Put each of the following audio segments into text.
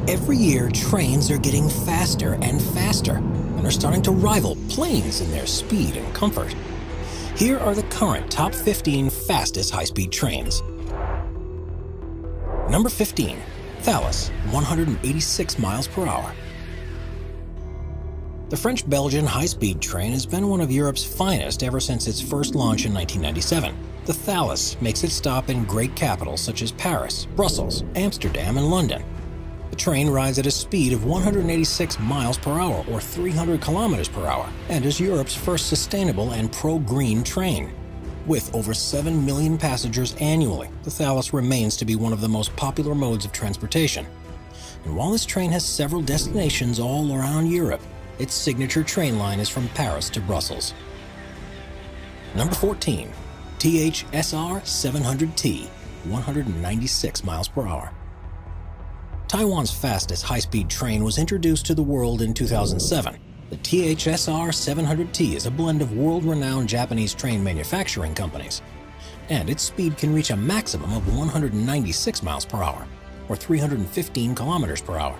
Every year, trains are getting faster and faster and are starting to rival planes in their speed and comfort. Here are the current top 15 fastest high-speed trains. Number 15, Thalys, 186 miles per hour. The French-Belgian high-speed train has been one of Europe's finest ever since its first launch in 1997. The Thalys makes its stop in great capitals such as Paris, Brussels, Amsterdam, and London. The train rides at a speed of 186 miles per hour or 300 kilometers per hour and is Europe's first sustainable and pro-green train. With over 7 million passengers annually, the Thalys remains to be one of the most popular modes of transportation. And while this train has several destinations all around Europe, its signature train line is from Paris to Brussels. Number 14, THSR 700T, 196 miles per hour. Taiwan's fastest high-speed train was introduced to the world in 2007. The THSR 700T is a blend of world-renowned Japanese train manufacturing companies, and its speed can reach a maximum of 196 miles per hour, or 315 kilometers per hour.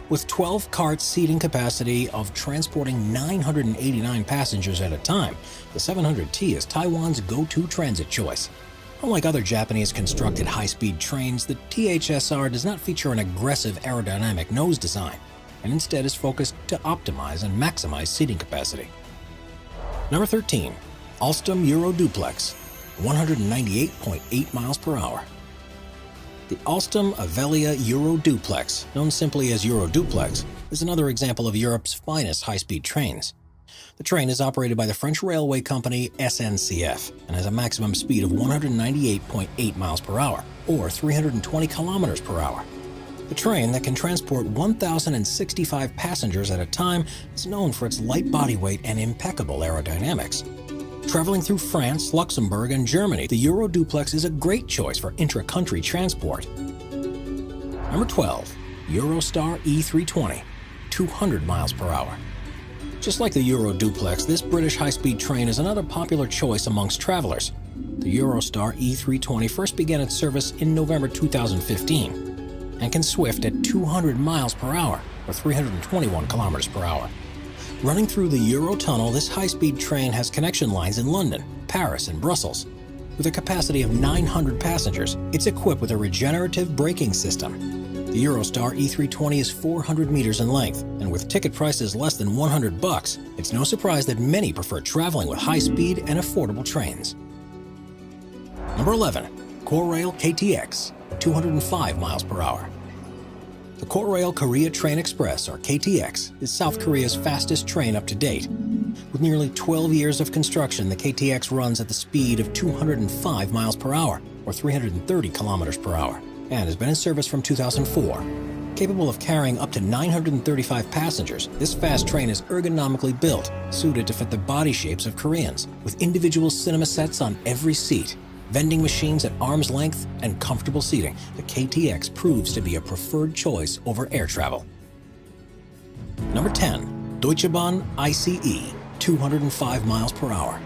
With 12 cart seating capacity of transporting 989 passengers at a time, the 700T is Taiwan's go-to transit choice. Unlike other Japanese-constructed high-speed trains, the THSR does not feature an aggressive aerodynamic nose design, and instead is focused to optimize and maximize seating capacity. Number 13, Alstom Euro Duplex, 198.8 miles per hour. The Alstom Avelia Euro Duplex, known simply as Euro Duplex, is another example of Europe's finest high-speed trains. The train is operated by the French railway company SNCF and has a maximum speed of 198.8 miles per hour, or 320 kilometers per hour. The train that can transport 1,065 passengers at a time is known for its light body weight and impeccable aerodynamics. Traveling through France, Luxembourg, and Germany, the Euro Duplex is a great choice for intra-country transport. Number 12, Eurostar E320, 200 miles per hour. Just like the Euro Duplex, this British high-speed train is another popular choice amongst travelers. The Eurostar E320 first began its service in November 2015 and can swift at 200 miles per hour or 321 kilometers per hour. Running through the Eurotunnel, this high-speed train has connection lines in London, Paris, and Brussels. With a capacity of 900 passengers, it's equipped with a regenerative braking system. The Eurostar E320 is 400 meters in length, and with ticket prices less than $100, it's no surprise that many prefer traveling with high-speed and affordable trains. Number 11, Korail KTX, 205 miles per hour. The Korail Korea Train Express, or KTX, is South Korea's fastest train up to date. With nearly 12 years of construction, the KTX runs at the speed of 205 miles per hour, or 330 kilometers per hour, and has been in service from 2004. Capable of carrying up to 935 passengers, this fast train is ergonomically built, suited to fit the body shapes of Koreans, with individual cinema sets on every seat, vending machines at arm's length, and comfortable seating. The KTX proves to be a preferred choice over air travel. Number 10, Deutsche Bahn ICE, 205 miles per hour.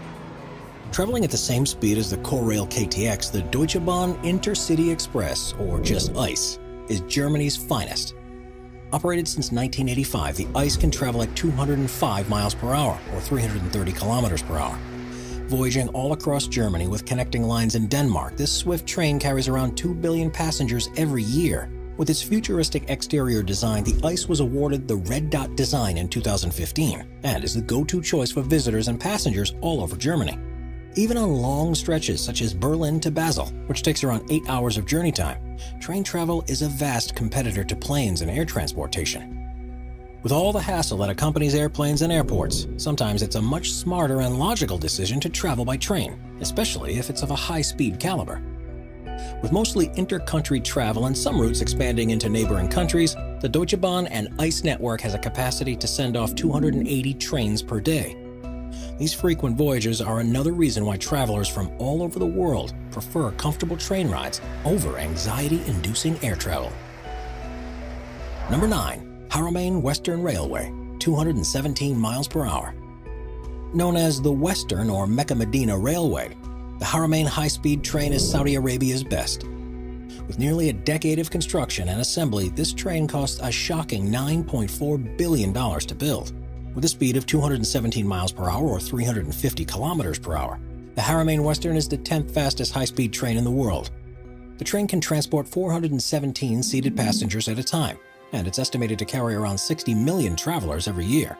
Traveling at the same speed as the Korail KTX, the Deutsche Bahn Intercity Express, or just ICE, is Germany's finest. Operated since 1985, the ICE can travel at 205 miles per hour, or 330 kilometers per hour. Voyaging all across Germany with connecting lines in Denmark, this swift train carries around 2 billion passengers every year. With its futuristic exterior design, the ICE was awarded the Red Dot design in 2015 and is the go-to choice for visitors and passengers all over Germany. Even on long stretches such as Berlin to Basel, which takes around 8 hours of journey time, train travel is a vast competitor to planes and air transportation. With all the hassle that accompanies airplanes and airports, sometimes it's a much smarter and logical decision to travel by train, especially if it's of a high-speed caliber. With mostly inter-country travel and some routes expanding into neighboring countries, the Deutsche Bahn and ICE network has a capacity to send off 280 trains per day. These frequent voyages are another reason why travelers from all over the world prefer comfortable train rides over anxiety-inducing air travel. Number 9. Haramain Western Railway, 217 miles per hour. Known as the Western or Mecca-Medina Railway, the Haramain high-speed train is Saudi Arabia's best. With nearly a decade of construction and assembly, this train cost a shocking $9.4 billion to build. With a speed of 217 miles per hour or 350 kilometers per hour, the Haramain Western is the 10th fastest high-speed train in the world. The train can transport 417 seated passengers at a time, and it's estimated to carry around 60 million travelers every year.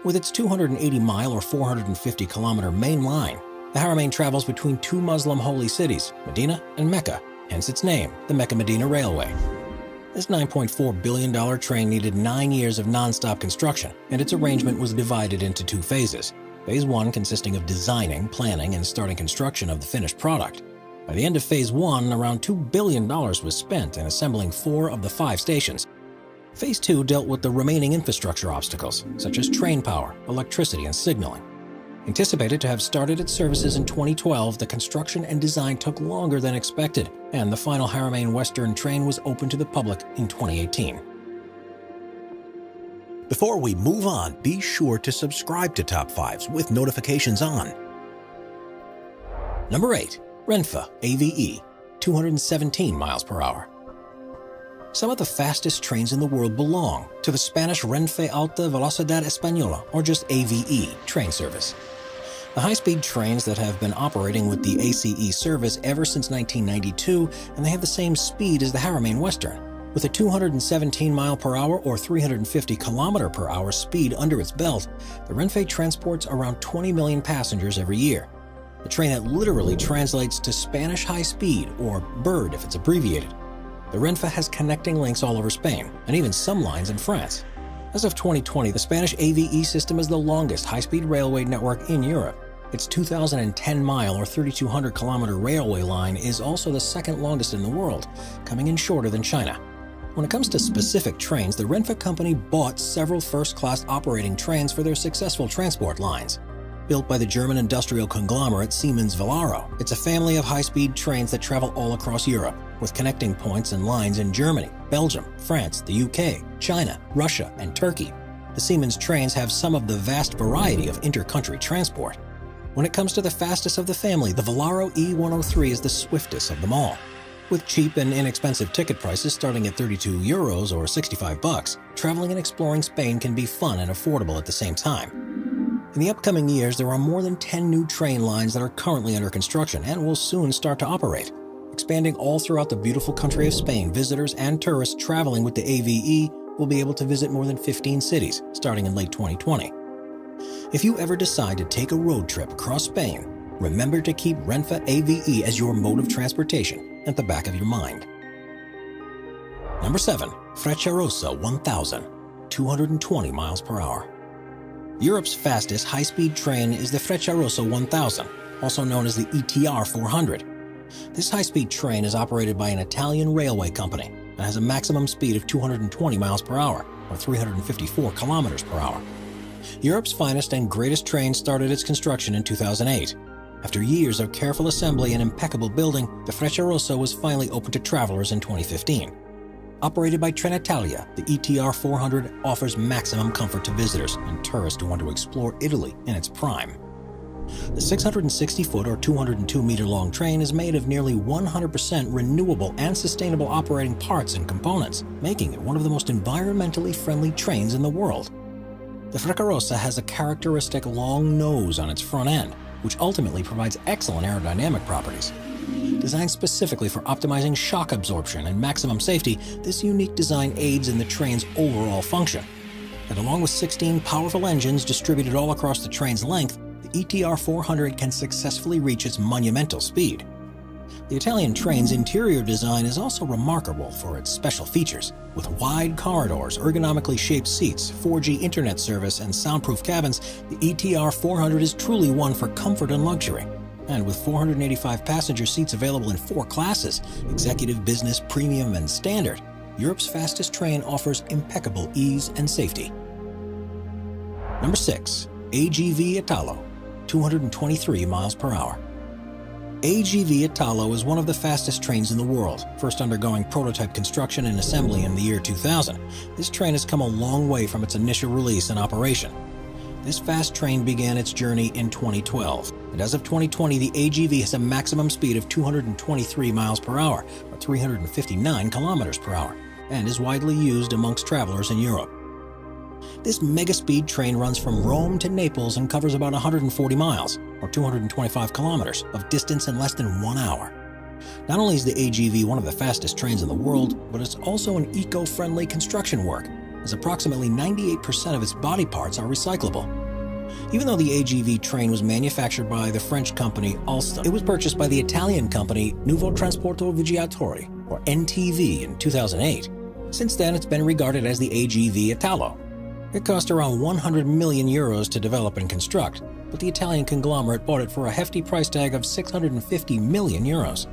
With its 280-mile or 450-kilometer main line, the Haramain travels between two Muslim holy cities, Medina and Mecca, hence its name, the Mecca-Medina Railway. This $9.4 billion train needed 9 years of non-stop construction, and its arrangement was divided into two phases. Phase 1 consisting of designing, planning, and starting construction of the finished product. By the end of Phase 1, around $2 billion was spent in assembling 4 of the 5 stations. Phase 2 dealt with the remaining infrastructure obstacles, such as train power, electricity, and signaling. Anticipated to have started its services in 2012, the construction and design took longer than expected, and the final Haramain Western train was open to the public in 2018. Before we move on, be sure to subscribe to Top 5s with notifications on. Number 8. Renfe AVE, 217 miles per hour. Some of the fastest trains in the world belong to the Spanish Renfe Alta Velocidad Española, or just AVE, train service. The high-speed trains that have been operating with the ACE service ever since 1992, and they have the same speed as the Haramain Western. With a 217 mile per hour or 350 kilometer per hour speed under its belt, the Renfe transports around 20 million passengers every year. The train that literally translates to Spanish high speed, or BIRD if it's abbreviated. The Renfe has connecting links all over Spain, and even some lines in France. As of 2020, the Spanish AVE system is the longest high-speed railway network in Europe. Its 2,010-mile or 3,200-kilometer railway line is also the second longest in the world, coming in shorter than China. When it comes to specific trains, the Renfe company bought several first-class operating trains for their successful transport lines. Built by the German industrial conglomerate Siemens Velaro, it's a family of high-speed trains that travel all across Europe, with connecting points and lines in Germany, Belgium, France, the UK, China, Russia, and Turkey. The Siemens trains have some of the vast variety of inter-country transport. When it comes to the fastest of the family, the Velaro E103 is the swiftest of them all. With cheap and inexpensive ticket prices starting at €32 or $65, traveling and exploring Spain can be fun and affordable at the same time. In the upcoming years, there are more than 10 new train lines that are currently under construction and will soon start to operate. Expanding all throughout the beautiful country of Spain, visitors and tourists traveling with the AVE will be able to visit more than 15 cities, starting in late 2020. If you ever decide to take a road trip across Spain, remember to keep Renfe AVE as your mode of transportation at the back of your mind. Number 7. Frecciarossa 1000, 220 miles per hour. Europe's fastest high-speed train is the Frecciarossa 1000, also known as the ETR 400. This high-speed train is operated by an Italian railway company and has a maximum speed of 220 miles per hour, or 354 kilometers per hour. Europe's finest and greatest train started its construction in 2008. After years of careful assembly and impeccable building, the Frecciarossa was finally open to travelers in 2015. Operated by Trenitalia, the ETR 400 offers maximum comfort to visitors and tourists who want to explore Italy in its prime. The 660-foot or 202-meter-long train is made of nearly 100% renewable and sustainable operating parts and components, making it one of the most environmentally friendly trains in the world. The Frecciarossa has a characteristic long nose on its front end, which ultimately provides excellent aerodynamic properties. Designed specifically for optimizing shock absorption and maximum safety, this unique design aids in the train's overall function. And along with 16 powerful engines distributed all across the train's length, the ETR 400 can successfully reach its monumental speed. The Italian train's interior design is also remarkable for its special features. With wide corridors, ergonomically shaped seats, 4G internet service, and soundproof cabins, the ETR 400 is truly one for comfort and luxury. And with 485 passenger seats available in 4 classes, executive, business, premium, and standard, Europe's fastest train offers impeccable ease and safety. Number 6. AGV Italo, 223 miles per hour. AGV Italo is one of the fastest trains in the world, first undergoing prototype construction and assembly in the year 2000. This train has come a long way from its initial release and operation. This fast train began its journey in 2012. and as of 2020, the AGV has a maximum speed of 223 miles per hour, or 359 kilometers per hour, and is widely used amongst travelers in Europe. This mega-speed train runs from Rome to Naples and covers about 140 miles, or 225 kilometers, of distance in less than 1 hour. Not only is the AGV one of the fastest trains in the world, but it's also an eco-friendly construction work, as approximately 98% of its body parts are recyclable. Even though the AGV train was manufactured by the French company Alstom, it was purchased by the Italian company Nuovo Trasporto Viaggiatori, or NTV, in 2008. Since then, it's been regarded as the AGV Italo. It cost around 100 million euros to develop and construct, but the Italian conglomerate bought it for a hefty price tag of 650 million euros.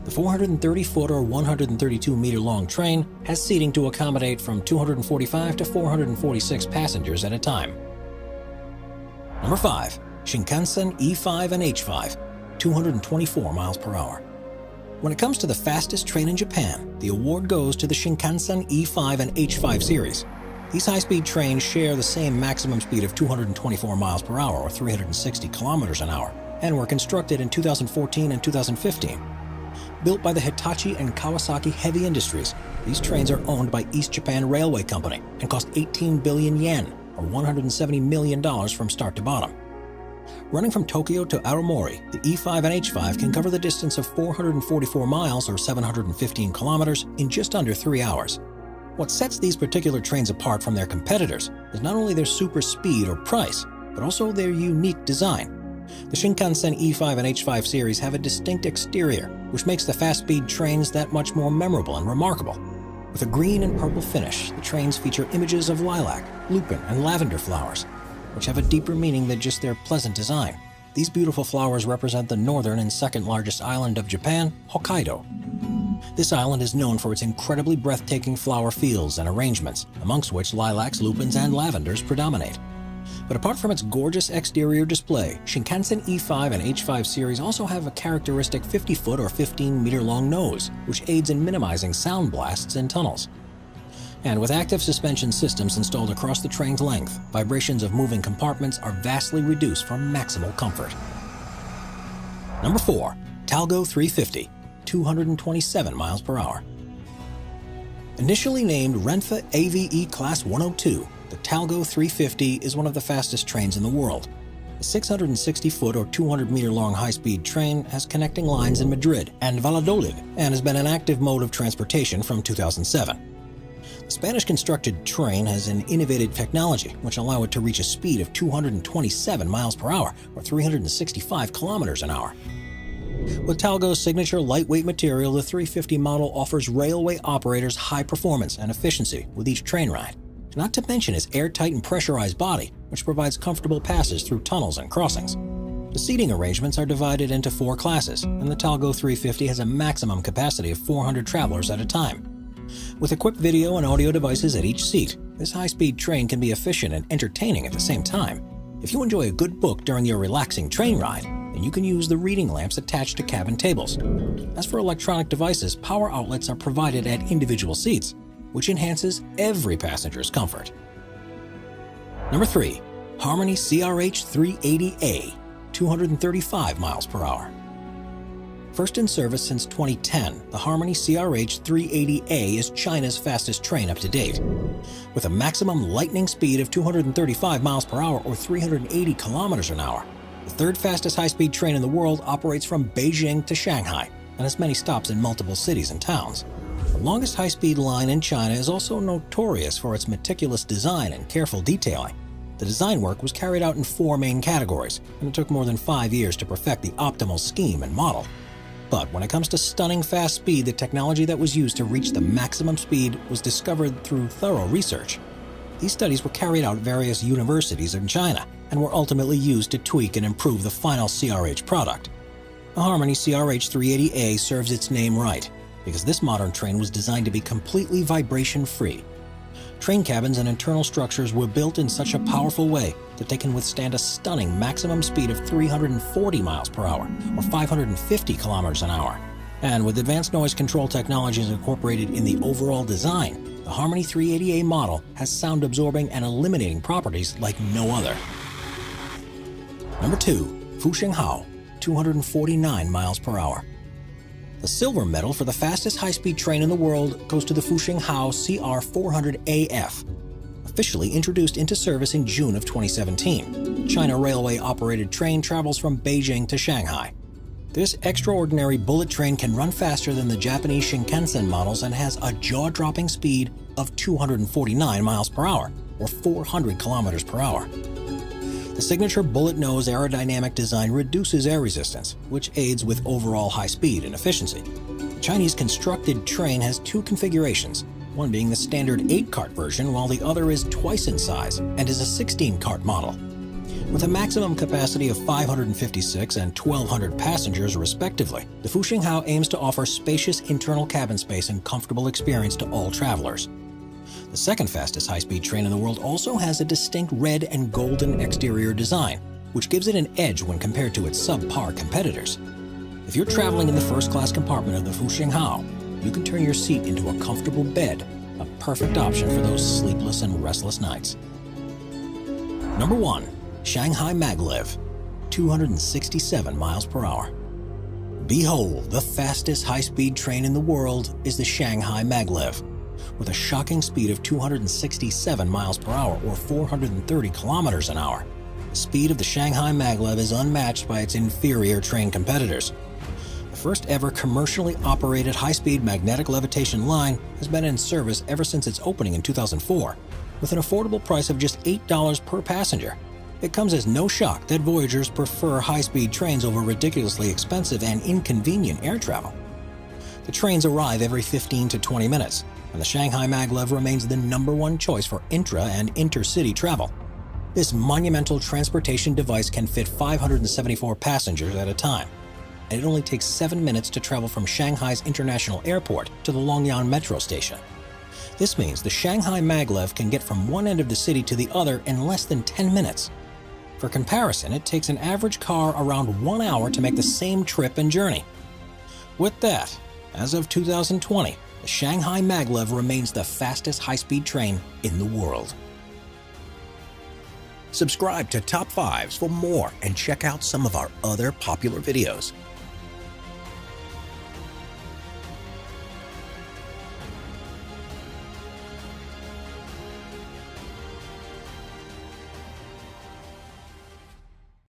The 430-foot or 132-meter long train has seating to accommodate from 245 to 446 passengers at a time. Number 5. Shinkansen E5 and H5, 224 miles per hour. When it comes to the fastest train in Japan, the award goes to the Shinkansen E5 and H5 series. These high-speed trains share the same maximum speed of 224 miles per hour or 360 kilometers an hour, and were constructed in 2014 and 2015. Built by the Hitachi and Kawasaki Heavy Industries, these trains are owned by East Japan Railway Company and cost 18 billion yen, or $170 million from start to bottom. Running from Tokyo to Aomori, the E5 and H5 can cover the distance of 444 miles or 715 kilometers in just under 3 hours. What sets these particular trains apart from their competitors is not only their super speed or price, but also their unique design. The Shinkansen E5 and H5 series have a distinct exterior, which makes the fast-speed trains that much more memorable and remarkable. With a green and purple finish, the trains feature images of lilac, lupin, and lavender flowers, which have a deeper meaning than just their pleasant design. These beautiful flowers represent the northern and second largest island of Japan, Hokkaido. This island is known for its incredibly breathtaking flower fields and arrangements, amongst which lilacs, lupins, and lavenders predominate. But apart from its gorgeous exterior display, Shinkansen E5 and H5 series also have a characteristic 50-foot or 15-meter long nose, which aids in minimizing sound blasts in tunnels. And with active suspension systems installed across the train's length, vibrations of moving compartments are vastly reduced for maximal comfort. Number 4. Talgo 350, 227 miles per hour. Initially named Renfe AVE Class 102, the Talgo 350 is one of the fastest trains in the world. The 660-foot or 200-meter long high-speed train has connecting lines in Madrid and Valladolid and has been an active mode of transportation from 2007. The Spanish-constructed train has an innovative technology which allow it to reach a speed of 227 miles per hour or 365 kilometers an hour. With Talgo's signature lightweight material, the 350 model offers railway operators high performance and efficiency with each train ride. Not to mention its airtight and pressurized body, which provides comfortable passes through tunnels and crossings. The seating arrangements are divided into 4 classes, and the Talgo 350 has a maximum capacity of 400 travelers at a time. With equipped video and audio devices at each seat, this high-speed train can be efficient and entertaining at the same time. If you enjoy a good book during your relaxing train ride, then you can use the reading lamps attached to cabin tables. As for electronic devices, power outlets are provided at individual seats, which enhances every passenger's comfort. Number 3. Harmony CRH 380A, 235 miles per hour. First in service since 2010, the Harmony CRH 380A is China's fastest train up to date. With a maximum lightning speed of 235 miles per hour or 380 kilometers an hour, the third fastest high-speed train in the world operates from Beijing to Shanghai and has many stops in multiple cities and towns. The longest high-speed line in China is also notorious for its meticulous design and careful detailing. The design work was carried out in 4 main categories, and it took more than 5 years to perfect the optimal scheme and model. But when it comes to stunning fast speed, the technology that was used to reach the maximum speed was discovered through thorough research. These studies were carried out at various universities in China and were ultimately used to tweak and improve the final CRH product. The Harmony CRH 380A serves its name right, because this modern train was designed to be completely vibration-free. Train cabins and internal structures were built in such a powerful way that they can withstand a stunning maximum speed of 340 miles per hour or 550 kilometers an hour. And with advanced noise control technologies incorporated in the overall design, the Harmony 380A model has sound-absorbing and eliminating properties like no other. Number 2. Fuxinghao, 249 miles per hour. The silver medal for the fastest high-speed train in the world goes to the Fuxinghao CR400AF, officially introduced into service in June of 2017. China Railway-operated train travels from Beijing to Shanghai. This extraordinary bullet train can run faster than the Japanese Shinkansen models and has a jaw-dropping speed of 249 miles per hour, or 400 kilometers per hour. The signature bullet nose aerodynamic design reduces air resistance, which aids with overall high speed and efficiency. The Chinese constructed train has two configurations, one being the standard 8-cart version, while the other is twice in size and is a 16-cart model. With a maximum capacity of 556 and 1,200 passengers respectively, the Fuxinghao aims to offer spacious internal cabin space and comfortable experience to all travelers. The second fastest high-speed train in the world also has a distinct red and golden exterior design, which gives it an edge when compared to its subpar competitors. If you're traveling in the first-class compartment of the Fuxinghao, you can turn your seat into a comfortable bed, a perfect option for those sleepless and restless nights. Number 1. Shanghai Maglev, 267 miles per hour. Behold, the fastest high-speed train in the world is the Shanghai Maglev, with a shocking speed of 267 miles per hour or 430 kilometers an hour. The speed of the Shanghai Maglev is unmatched by its inferior train competitors. The first ever commercially operated high-speed magnetic levitation line has been in service ever since its opening in 2004, with an affordable price of just $8 per passenger. It comes as no shock that voyagers prefer high-speed trains over ridiculously expensive and inconvenient air travel. The trains arrive every 15 to 20 minutes, and the Shanghai Maglev remains the #1 choice for intra- and intercity travel. This monumental transportation device can fit 574 passengers at a time, and it only takes 7 minutes to travel from Shanghai's International Airport to the Longyan Metro Station. This means the Shanghai Maglev can get from one end of the city to the other in less than 10 minutes. For comparison, it takes an average car around 1 hour to make the same trip and journey. With that, as of 2020, the Shanghai Maglev remains the fastest high-speed train in the world. Subscribe to Top 5s for more and check out some of our other popular videos.